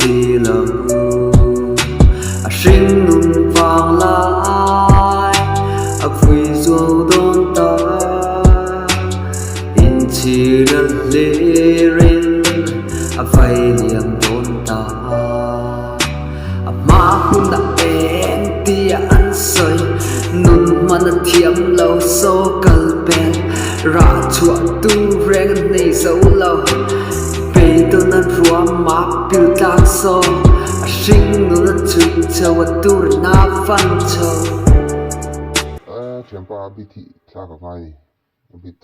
chi lâu Hringnun vang lại vui dâu đón ta in chi đất lê rin vay liềm đón ta mà hun đã em tia ăn sơi nun mà nó thiêm lâu số cල් bèn ra chua tu rèn này dấu lâu về tôi nó rùa mà biểu tác so Hringnun nó chụp châu tu na văn châu Tiempo abiti, claro, vai, abit